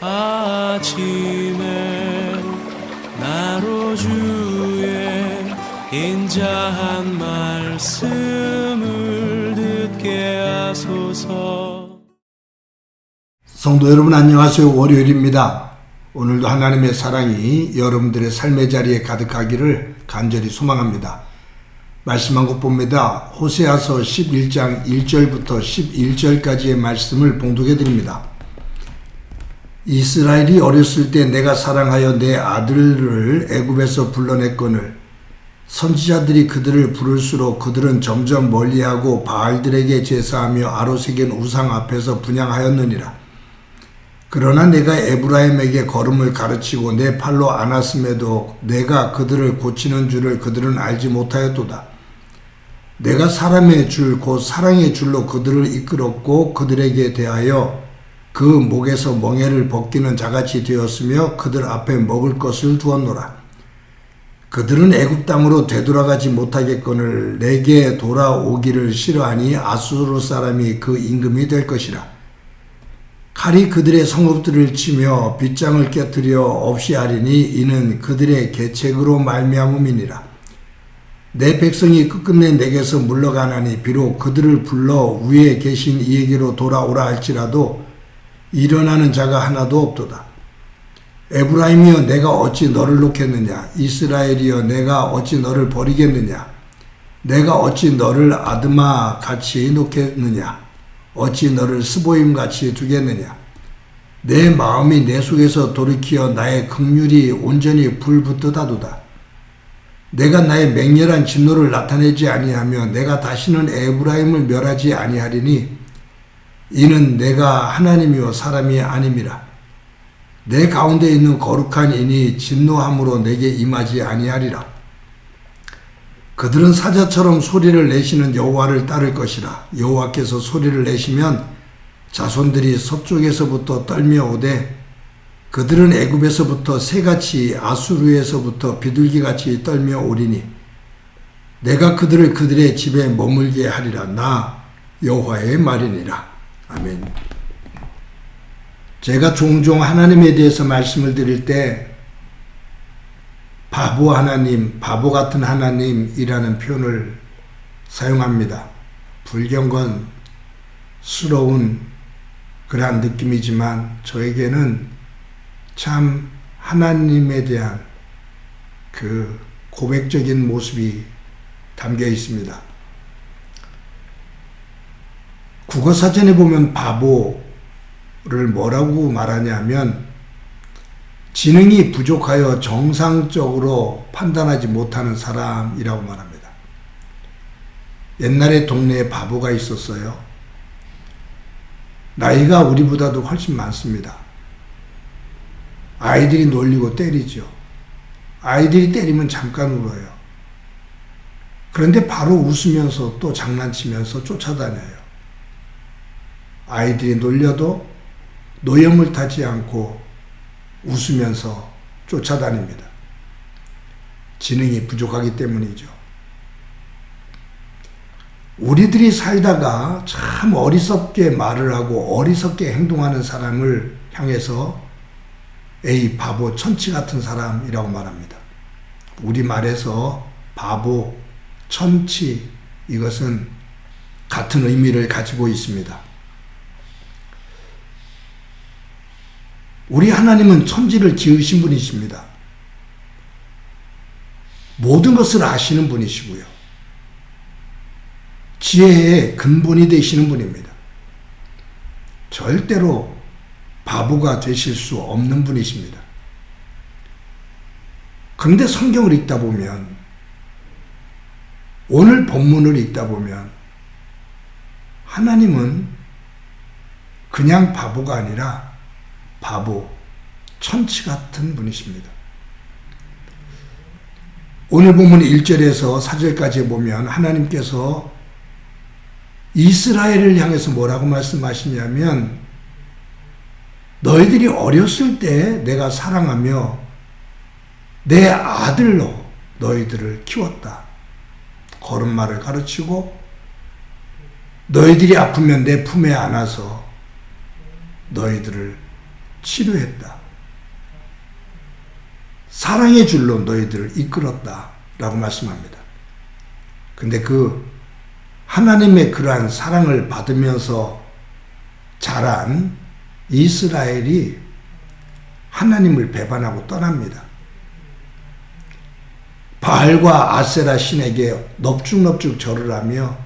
아침에 나로 주의 인자한 말씀을 듣게 하소서. 성도 여러분 안녕하세요. 월요일입니다. 오늘도 하나님의 사랑이 여러분들의 삶의 자리에 가득하기를 간절히 소망합니다. 말씀 한 곳 봅니다. 호세아서 11장 1절부터 11절까지의 말씀을 봉독해 드립니다. 이스라엘이 어렸을 때 내가 사랑하여 내 아들을 애굽에서 불러냈거늘 선지자들이 그들을 부를수록 그들은 점점 멀리하고 바알들에게 제사하며 아로새긴 우상 앞에서 분향하였느니라. 그러나 내가 에브라임에게 걸음을 가르치고 내 팔로 안았음에도 내가 그들을 고치는 줄을 그들은 알지 못하였도다. 내가 사람의 줄 곧 사랑의 줄로 그들을 이끌었고 그들에게 대하여 그 목에서 멍에를 벗기는 자같이 되었으며 그들 앞에 먹을 것을 두었노라. 그들은 애굽 땅으로 되돌아가지 못하겠거늘 내게 돌아오기를 싫어하니 아수르 사람이 그 임금이 될 것이라. 칼이 그들의 성읍들을 치며 빗장을 깨뜨려 없이 하리니 이는 그들의 계책으로 말미암음이니라. 내 백성이 끝끝내 내게서 물러가나니 비록 그들을 불러 위에 계신 이에게로 돌아오라 할지라도 일어나는 자가 하나도 없도다. 에브라임이여 내가 어찌 너를 놓겠느냐. 이스라엘이여 내가 어찌 너를 버리겠느냐. 내가 어찌 너를 아드마 같이 놓겠느냐. 어찌 너를 스보임 같이 두겠느냐. 내 마음이 내 속에서 돌이키어 나의 긍휼이 온전히 불붙듯 하도다. 내가 나의 맹렬한 진노를 나타내지 아니하며 내가 다시는 에브라임을 멸하지 아니하리니 이는 내가 하나님이요 사람이 아님이라. 내 가운데 있는 거룩한 인이 진노함으로 내게 임하지 아니하리라. 그들은 사자처럼 소리를 내시는 여호와를 따를 것이라. 여호와께서 소리를 내시면 자손들이 서쪽에서부터 떨며 오되 그들은 애굽에서부터 새같이 아수르에서부터 비둘기같이 떨며 오리니 내가 그들을 그들의 집에 머물게 하리라. 나 여호와의 말이니라. 아멘. 제가 종종 하나님에 대해서 말씀을 드릴 때 바보 하나님, 바보 같은 하나님이라는 표현을 사용합니다. 불경건스러운 그러한 느낌이지만 저에게는 참 하나님에 대한 그 고백적인 모습이 담겨 있습니다. 국어사전에 보면 바보를 뭐라고 말하냐면 지능이 부족하여 정상적으로 판단하지 못하는 사람이라고 말합니다. 옛날에 동네에 바보가 있었어요. 나이가 우리보다도 훨씬 많습니다. 아이들이 놀리고 때리죠. 아이들이 때리면 잠깐 울어요. 그런데 바로 웃으면서 또 장난치면서 쫓아다녀요. 아이들이 놀려도 노염을 타지 않고 웃으면서 쫓아다닙니다. 지능이 부족하기 때문이죠. 우리들이 살다가 참 어리석게 말을 하고 어리석게 행동하는 사람을 향해서 에이 바보 천치 같은 사람이라고 말합니다. 우리말에서 바보, 천치 이것은 같은 의미를 가지고 있습니다. 우리 하나님은 천지를 지으신 분이십니다. 모든 것을 아시는 분이시고요. 지혜의 근본이 되시는 분입니다. 절대로 바보가 되실 수 없는 분이십니다. 그런데 성경을 읽다 보면 오늘 본문을 읽다 보면 하나님은 그냥 바보가 아니라 바보, 천치 같은 분이십니다. 오늘 본문 1절에서 4절까지 보면 하나님께서 이스라엘을 향해서 뭐라고 말씀하시냐면 너희들이 어렸을 때 내가 사랑하며 내 아들로 너희들을 키웠다. 걸음마를 가르치고 너희들이 아프면 내 품에 안아서 너희들을 치료했다. 사랑의 줄로 너희들을 이끌었다. 라고 말씀합니다. 근데 그 하나님의 그러한 사랑을 받으면서 자란 이스라엘이 하나님을 배반하고 떠납니다. 바알과 아세라 신에게 넙죽넙죽 절을 하며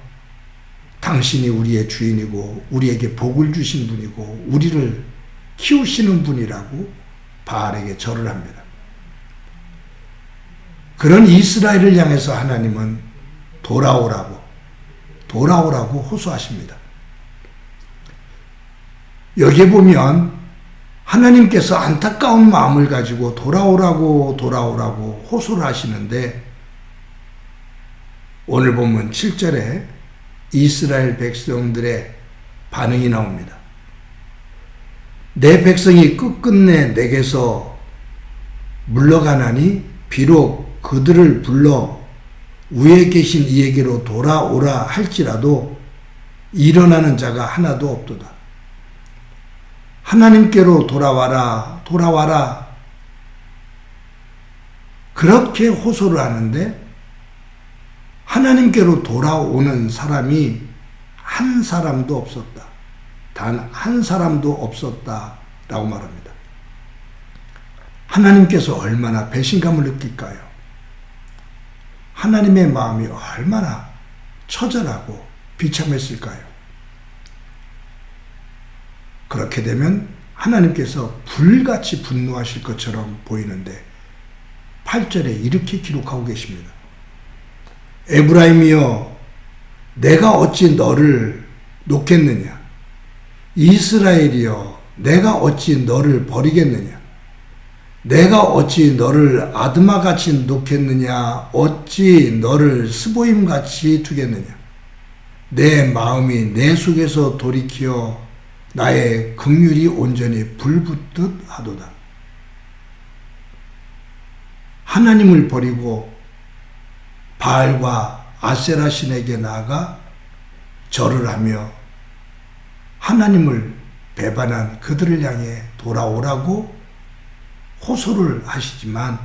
당신이 우리의 주인이고 우리에게 복을 주신 분이고 우리를 키우시는 분이라고 바알에게 절을 합니다. 그런 이스라엘을 향해서 하나님은 돌아오라고 호소하십니다. 여기에 보면 하나님께서 안타까운 마음을 가지고 돌아오라고 호소를 하시는데 오늘 보면 7절에 이스라엘 백성들의 반응이 나옵니다. 내 백성이 끝끝내 내게서 물러가나니 비록 그들을 불러 위에 계신 이에게로 돌아오라 할지라도 일어나는 자가 하나도 없도다. 하나님께로 돌아와라. 그렇게 호소를 하는데 하나님께로 돌아오는 사람이 한 사람도 없었다. 단 한 사람도 없었다라고 말합니다. 하나님께서 얼마나 배신감을 느낄까요? 하나님의 마음이 얼마나 처절하고 비참했을까요? 그렇게 되면 하나님께서 불같이 분노하실 것처럼 보이는데 8절에 이렇게 기록하고 계십니다. 에브라임이여 내가 어찌 너를 놓겠느냐? 이스라엘이여 내가 어찌 너를 버리겠느냐? 내가 어찌 너를 아드마같이 놓겠느냐? 어찌 너를 스보임같이 두겠느냐? 내 마음이 내 속에서 돌이키어 나의 긍휼이 온전히 불붙듯 하도다. 하나님을 버리고 바알과 아세라 신에게 나아가 절을 하며 하나님을 배반한 그들을 향해 돌아오라고 호소를 하시지만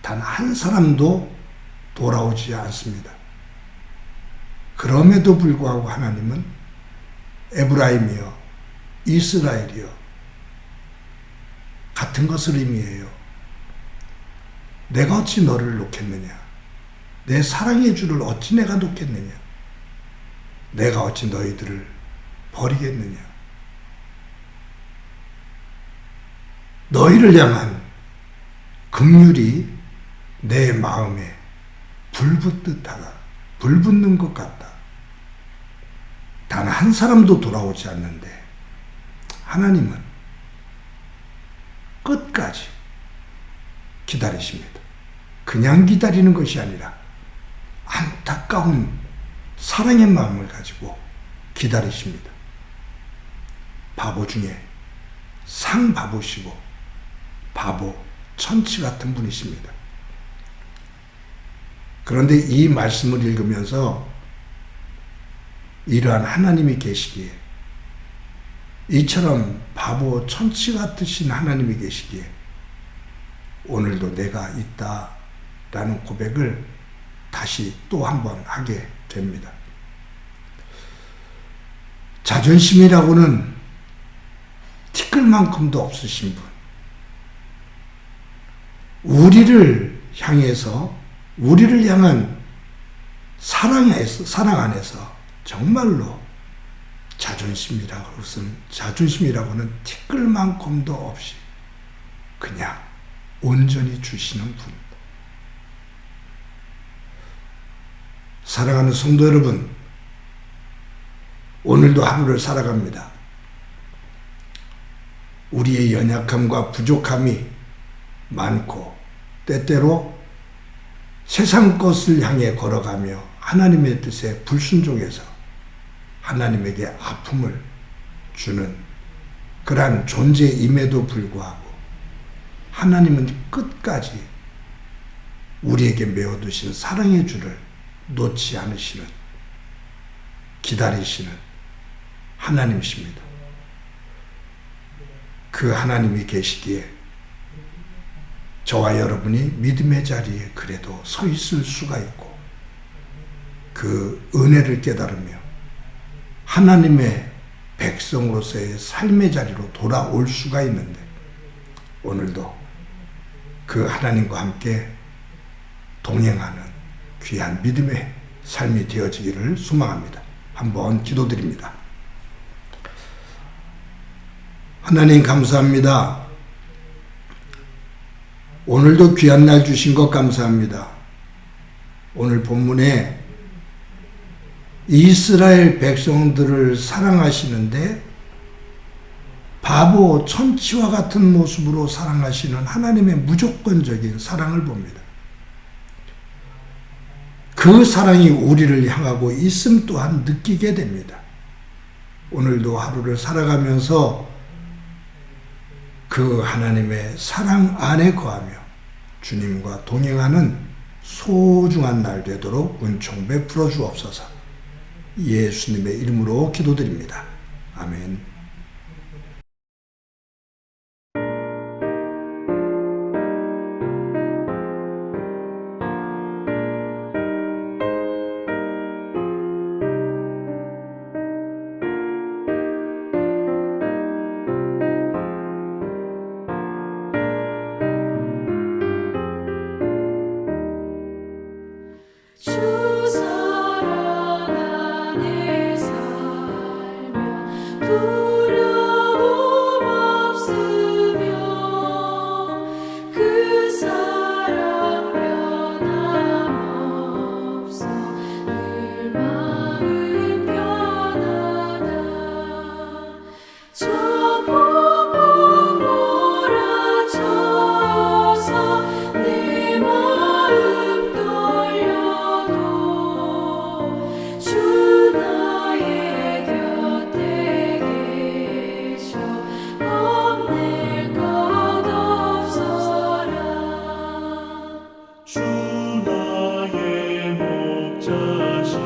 단 한 사람도 돌아오지 않습니다. 그럼에도 불구하고 하나님은 에브라임이여 이스라엘이여 같은 것을 의미해요. 내가 어찌 너를 놓겠느냐? 내 사랑의 주를 어찌 내가 놓겠느냐? 내가 어찌 너희들을 버리겠느냐? 너희를 향한 긍휼이 내 마음에 불붙듯하다. 불붙는 것 같다. 단 한 사람도 돌아오지 않는데 하나님은 끝까지 기다리십니다. 그냥 기다리는 것이 아니라 안타까운 사랑의 마음을 가지고 기다리십니다. 바보 중에 상바보시고 바보 천치 같은 분이십니다. 그런데 이 말씀을 읽으면서 이러한 하나님이 계시기에 이처럼 바보 천치 같으신 하나님이 계시기에 오늘도 내가 있다라는 고백을 다시 또 한 번 하게 됩니다. 자존심이라고는 티끌만큼도 없으신 분, 우리를 향해서 우리를 향한 사랑 안에서 정말로 자존심이라고는 티끌만큼도 없이 그냥 온전히 주시는 분. 사랑하는 성도 여러분, 오늘도 하루를 살아갑니다. 우리의 연약함과 부족함이 많고 때때로 세상 것을 향해 걸어가며 하나님의 뜻에 불순종해서 하나님에게 아픔을 주는 그러한 존재임에도 불구하고 하나님은 끝까지 우리에게 메어두신 사랑의 줄을 놓지 않으시는, 기다리시는 하나님이십니다. 그 하나님이 계시기에 저와 여러분이 믿음의 자리에 그래도 서 있을 수가 있고 그 은혜를 깨달으며 하나님의 백성으로서의 삶의 자리로 돌아올 수가 있는데 오늘도 그 하나님과 함께 동행하는 귀한 믿음의 삶이 되어지기를 소망합니다. 한번 기도드립니다. 하나님 감사합니다. 오늘도 귀한 날 주신 것 감사합니다. 오늘 본문에 이스라엘 백성들을 사랑하시는데 바보 천치와 같은 모습으로 사랑하시는 하나님의 무조건적인 사랑을 봅니다. 그 사랑이 우리를 향하고 있음 또한 느끼게 됩니다. 오늘도 하루를 살아가면서 그 하나님의 사랑 안에 거하며 주님과 동행하는 소중한 날 되도록 은총 베풀어 주옵소서. 예수님의 이름으로 기도드립니다. 아멘. 주 사랑 안에 살면 두려움 없으며 그 사랑 변함없어 늘 마음 편하다. 저 폭풍 몰아쳐서 내 마음 주 나의 곁에 계셔 겁낼 것 없어라. 주 나의 목자시니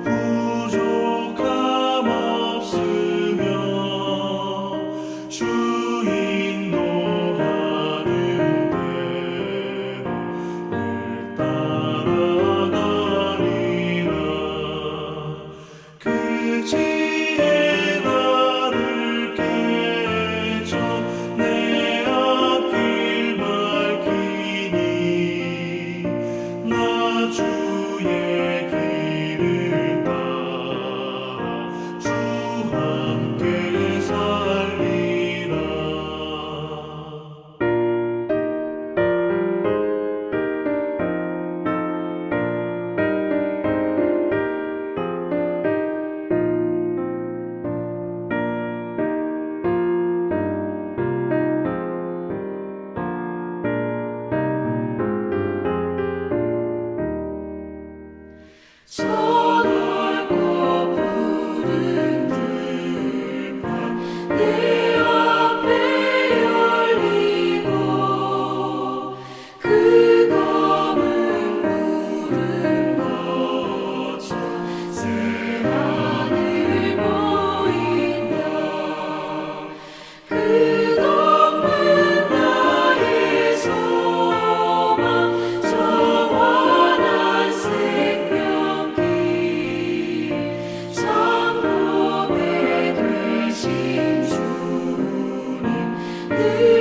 부족함 없으며 주 인도하는 대로 늘 따라가리라. 그 지혜 나를 깨쳐 내 앞길 밝히니 나 주의 길을 따라 주 함께 살리라. 저 넓고 푸른 들판 내 앞에 열리고 그 검은 구름 거쳐 새 하늘 보인다. 끝없는 나의 소망 영원한 생명길 참 보배 되신 주님 늘